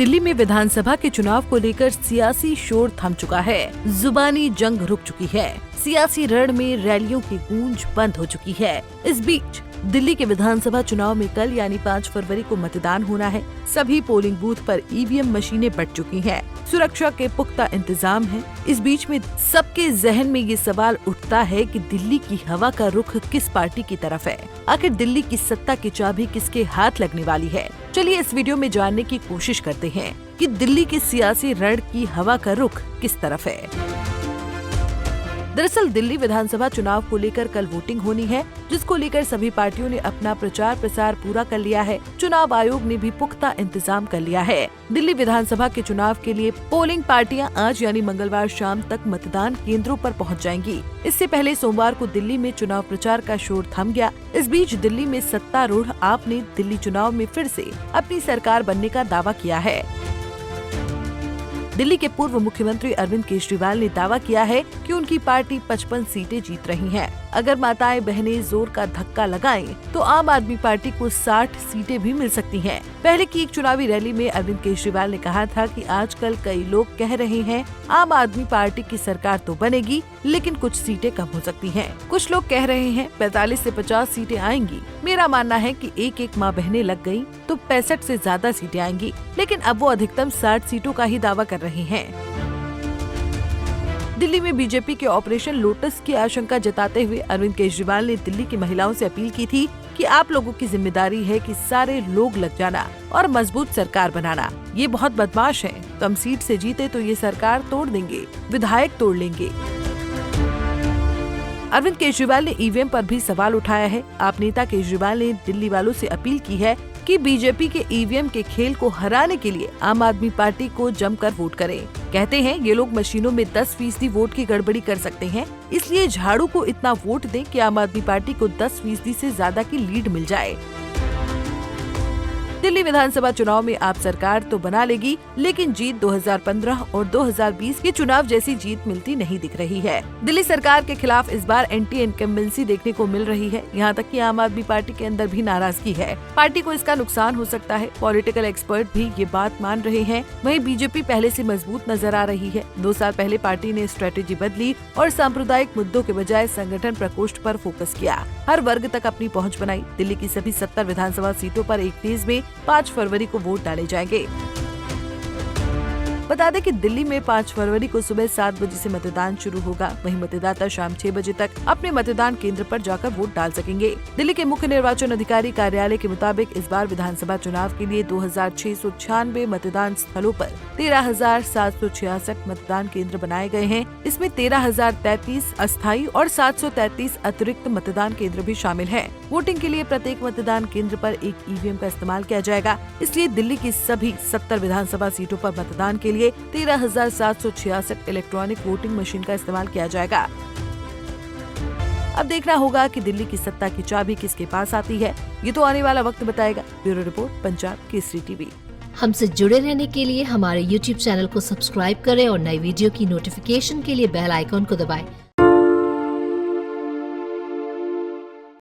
दिल्ली में विधानसभा के चुनाव को लेकर सियासी शोर थम चुका है। जुबानी जंग रुक चुकी है। सियासी रण में रैलियों की गूंज बंद हो चुकी है। इस बीच दिल्ली के विधानसभा चुनाव में कल यानी 5 फरवरी को मतदान होना है। सभी पोलिंग बूथ पर ईवीएम मशीनें बट चुकी हैं। सुरक्षा के पुख्ता इंतजाम हैं। इस बीच में सबके जहन में ये सवाल उठता है कि दिल्ली की हवा का रुख किस पार्टी की तरफ है। आखिर दिल्ली की सत्ता की चाबी किसके हाथ लगने वाली है। चलिए इस वीडियो में जानने की कोशिश करते हैं कि दिल्ली के सियासी रण की हवा का रुख किस तरफ है। दरअसल दिल्ली विधानसभा चुनाव को लेकर कल वोटिंग होनी है, जिसको लेकर सभी पार्टियों ने अपना प्रचार प्रसार पूरा कर लिया है। चुनाव आयोग ने भी पुख्ता इंतजाम कर लिया है। दिल्ली विधानसभा के चुनाव के लिए पोलिंग पार्टियां आज यानी मंगलवार शाम तक मतदान केंद्रों पर पहुंच जाएंगी। इससे पहले सोमवार को दिल्ली में चुनाव प्रचार का शोर थम गया। इस बीच दिल्ली में सत्तारूढ़ आप ने दिल्ली चुनाव में फिर से अपनी सरकार बनने का दावा किया है। दिल्ली के पूर्व मुख्यमंत्री अरविंद केजरीवाल ने दावा किया है कि उनकी पार्टी 55 सीटें जीत रही है। अगर माताएं बहनें जोर का धक्का लगाएं, तो आम आदमी पार्टी को 60 सीटें भी मिल सकती हैं। पहले की एक चुनावी रैली में अरविंद केजरीवाल ने कहा था कि आजकल कई लोग कह रहे हैं आम आदमी पार्टी की सरकार तो बनेगी, लेकिन कुछ सीटें कम हो सकती हैं। कुछ लोग कह रहे हैं 45 से 50 सीटें आएंगी। मेरा मानना है कि एक माँ बहनें लग गयी तो 65 से ज्यादा सीटें आएंगी, लेकिन अब वो अधिकतम 60 सीटों का ही दावा कर रहे हैं। दिल्ली में बीजेपी के ऑपरेशन लोटस की आशंका जताते हुए अरविंद केजरीवाल ने दिल्ली की महिलाओं से अपील की थी कि आप लोगों की जिम्मेदारी है कि सारे लोग लग जाना और मजबूत सरकार बनाना। ये बहुत बदमाश हैं, कम सीट से जीते तो ये सरकार तोड़ देंगे, विधायक तोड़ लेंगे। अरविंद केजरीवाल ने ईवीएम पर भी सवाल उठाया है। आप नेता केजरीवाल ने दिल्ली वालों से अपील की है कि बीजेपी के ईवीएम के खेल को हराने के लिए आम आदमी पार्टी को जमकर वोट करें। कहते हैं ये लोग मशीनों में 10% वोट की गड़बड़ी कर सकते हैं, इसलिए झाड़ू को इतना वोट दें कि आम आदमी पार्टी को 10% से ज्यादा की लीड मिल जाए। दिल्ली विधानसभा चुनाव में आप सरकार तो बना लेगी, लेकिन जीत 2015 और 2020 के चुनाव जैसी जीत मिलती नहीं दिख रही है। दिल्ली सरकार के खिलाफ इस बार एंटी इनकम्बेंसी देखने को मिल रही है। यहाँ तक कि आम आदमी पार्टी के अंदर भी नाराजगी है। पार्टी को इसका नुकसान हो सकता है। पॉलिटिकल एक्सपर्ट भी ये बात मान रहे हैं। वहीं बीजेपी पहले से मजबूत नजर आ रही है। 2 साल पहले पार्टी ने स्ट्रेटेजी बदली और सांप्रदायिक मुद्दों के बजाय संगठन प्रकोष्ठ पर फोकस किया। हर वर्ग तक अपनी पहुँच बनाई। दिल्ली की सभी 70 विधानसभा सीटों पर एक फेज में 5 फरवरी को वोट डाले जाएंगे। बता दें कि दिल्ली में 5 फरवरी को सुबह 7 बजे से मतदान शुरू होगा। वहीं मतदाता शाम 6 बजे तक अपने मतदान केंद्र पर जाकर वोट डाल सकेंगे। दिल्ली के मुख्य निर्वाचन अधिकारी कार्यालय के मुताबिक इस बार विधानसभा चुनाव के लिए 2696 मतदान स्थलों पर 13,766 मतदान केंद्र बनाए गए हैं। इसमें 13,033 अस्थायी और 733 अतिरिक्त मतदान केंद्र भी शामिल हैं। वोटिंग के लिए प्रत्येक मतदान केंद्र पर एक ईवीएम का इस्तेमाल किया जाएगा। इसलिए दिल्ली की सभी 70 विधानसभा सीटों पर मतदान के लिए 13,766 इलेक्ट्रॉनिक वोटिंग मशीन का इस्तेमाल किया जाएगा। अब देखना होगा कि दिल्ली की सत्ता की चाबी किसके पास आती है। ये तो आने वाला वक्त बताएगा। Bureau report, Punjab Kesari TV. हमसे जुड़े रहने के लिए हमारे YouTube चैनल को सब्सक्राइब करें और नई वीडियो की नोटिफिकेशन के लिए बेल आइकॉन को दबाएं।